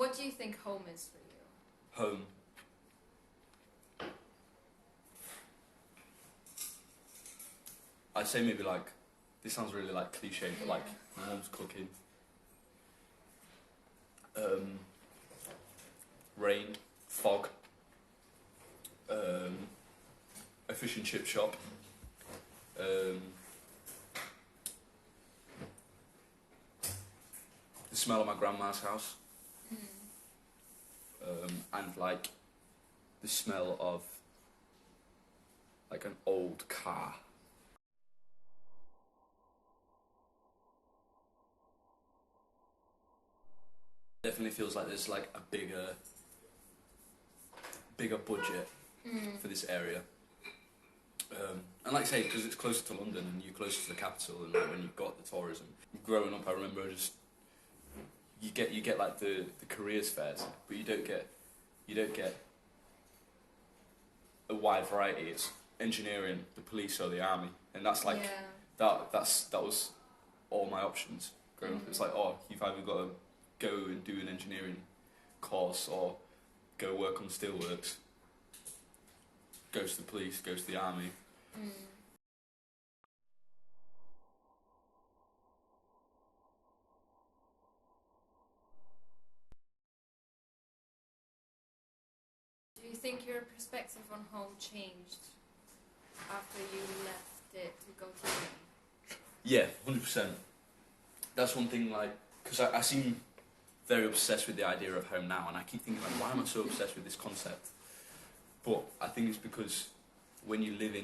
what do you think home is for you? Home. I'd say maybe like, this sounds really like cliche, but like my mum's cooking. Rain, fog, a fish and chip shop, the smell of my grandma's house, and like the smell of like an old car. Definitely feels like there's like a bigger budget for this area, and like I say, because it's closer to London and you're closer to the capital, and like when you've got the tourism. Growing up, I remember just you get like the careers fairs, but you don't get a wide variety. It's engineering, the police, or the army, and that's like that was all my options growing up. It's like, oh, you've either got to go and do an engineering course or go work on steelworks, go to the police, go to the army. Do you think your perspective on home changed after you left it to go to uni? Yeah, 100%. That's one thing, like, because I seem very obsessed with the idea of home now, and I keep thinking, like, why am I so obsessed with this concept? But I think it's because when you live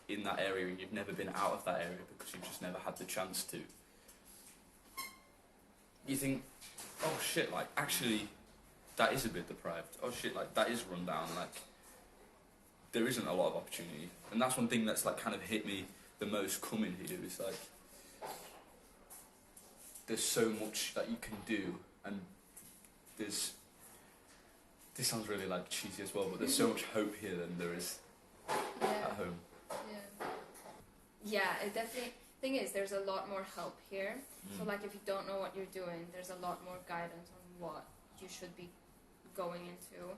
in that area and you've never been out of that area because you've just never had the chance to, you think, oh shit, like, actually, that is a bit deprived. Oh shit, like, that is run down, like, there isn't a lot of opportunity. And that's one thing that's, like, kind of hit me the most coming here, is, like, there's so much that you can do, and this sounds really like cheesy as well, but there's so much hope here than there is at home. Yeah, it definitely. Thing is, there's a lot more help here. So like, if you don't know what you're doing, there's a lot more guidance on what you should be going into.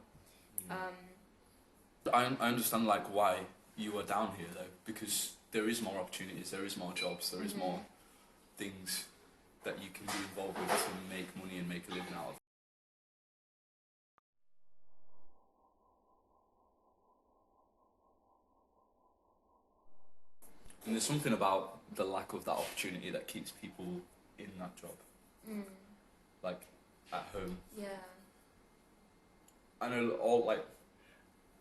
I understand like why you are down here though, because there is more opportunities, there is more jobs, there is more things that you can be involved with to make money and make a living out of. And there's something about the lack of that opportunity that keeps people in that job. Like, at home. Yeah. I know all, like,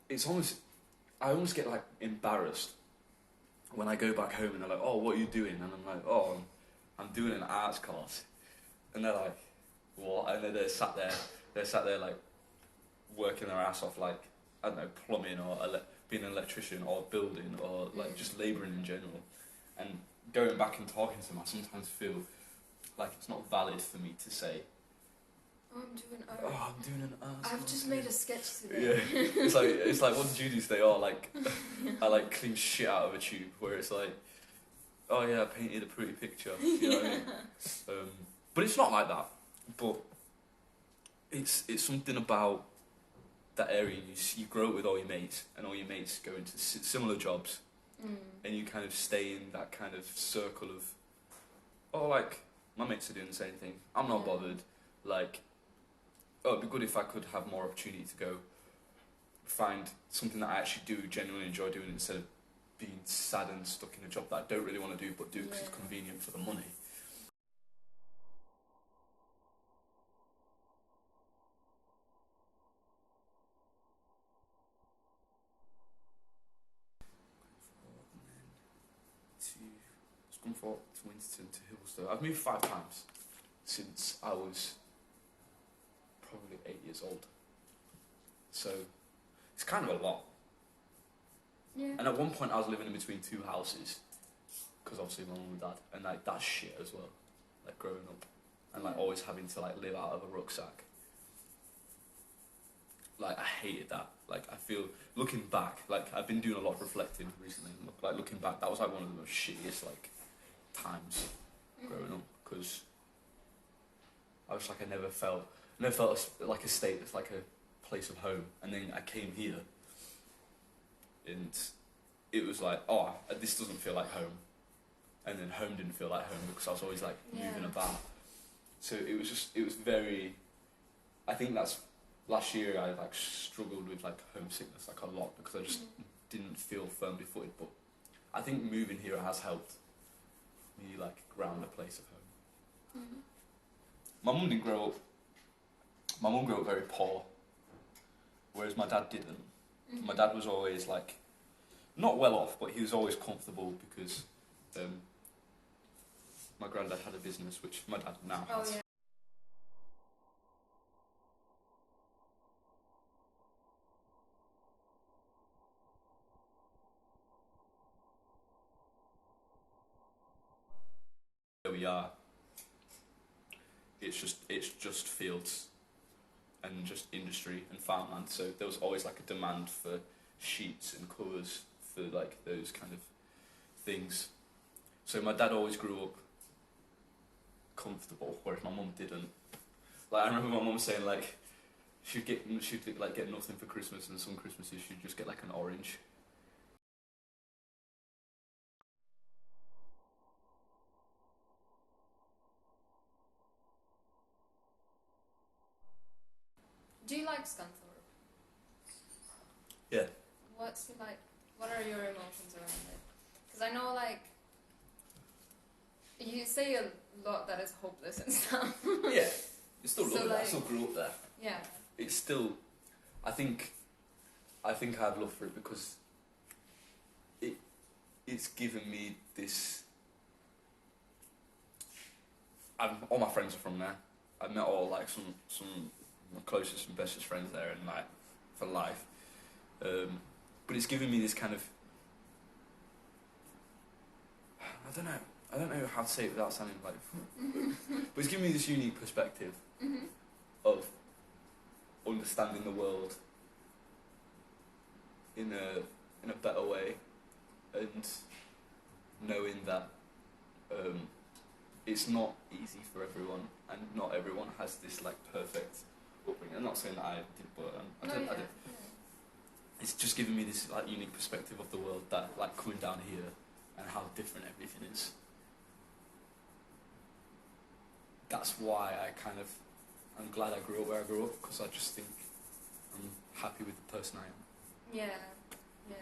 it's almost, I almost get like embarrassed when I go back home and they're like, oh, what are you doing? And I'm like, oh, I'm doing an arts course. And they're like, what? And then they're sat there like working their ass off, like, I don't know, plumbing or being an electrician or building or like just labouring in general. And going back and talking to them, I sometimes feel like it's not valid for me to say, oh, I'm doing art. oh, I'm doing an art. I've just made a sketch today. Yeah, it's like what did you do today? Oh, like I like clean shit out of a tube. Where it's like, oh yeah, I painted a pretty picture. You know what I mean? But it's not like that. But it's something about that area. You grow up with all your mates, and all your mates go into similar jobs, and you kind of stay in that kind of circle of, oh, like my mates are doing the same thing. I'm not bothered. Like, oh, it'd be good if I could have more opportunity to go find something that I actually do genuinely enjoy doing instead of being sad and stuck in a job that I don't really want to do but do because it's convenient for the money. To Scunthorpe, to Winterton, to Hillsdale. I've moved 5 times since I was probably 8 years old. So it's kind of a lot. Yeah. And at one point I was living in between 2 houses, because obviously my mum and dad, and like that's shit as well, like growing up, and like always having to like live out of a rucksack. Like I hated that. Like I feel, looking back, like I've been doing a lot of reflecting recently, and like looking back, that was like one of the most shittiest like times growing up, because I was like, I never felt like a state, like a place of home. And then I came here, and it was like, oh, this doesn't feel like home. And then home didn't feel like home because I was always like moving about. So it was very, I think that's, last year I like struggled with like homesickness like a lot because I just didn't feel firmly footed. But I think moving here has helped me like ground a place of home. My mum didn't grow up. My mum grew up very poor, whereas my dad didn't. My dad was always like, not well off, but he was always comfortable because my granddad had a business, which my dad now has. Oh, yeah. Where we are, it's just fields and just industry and farmland. So there was always like a demand for sheets and covers for like those kind of things. So my dad always grew up comfortable, whereas my mum didn't. Like I remember my mum saying like she'd get nothing for Christmas, and some Christmases she'd just get like an orange. Do you like Scunthorpe? Yeah. What's it like? What are your emotions around it? Because I know, like, you say a lot that it's hopeless and stuff. Yeah. It's still So, lovely. I like- still grew up there. Yeah. It's still, I think I have love for it because it's given me this. All my friends are from there. I've met all like some of my closest and bestest friends there, and like for life. But it's given me this kind of, I don't know how to say it without sounding like, but it's given me this unique perspective of understanding the world in a better way, and knowing that it's not easy for everyone, and not everyone has this like perfect upbringing. I'm not saying that I did, but I did. It's just given me this like unique perspective of the world, that like coming down here and how different everything is. That's why I'm glad I grew up where I grew up, because I just think I'm happy with the person I am. Yeah. Yeah.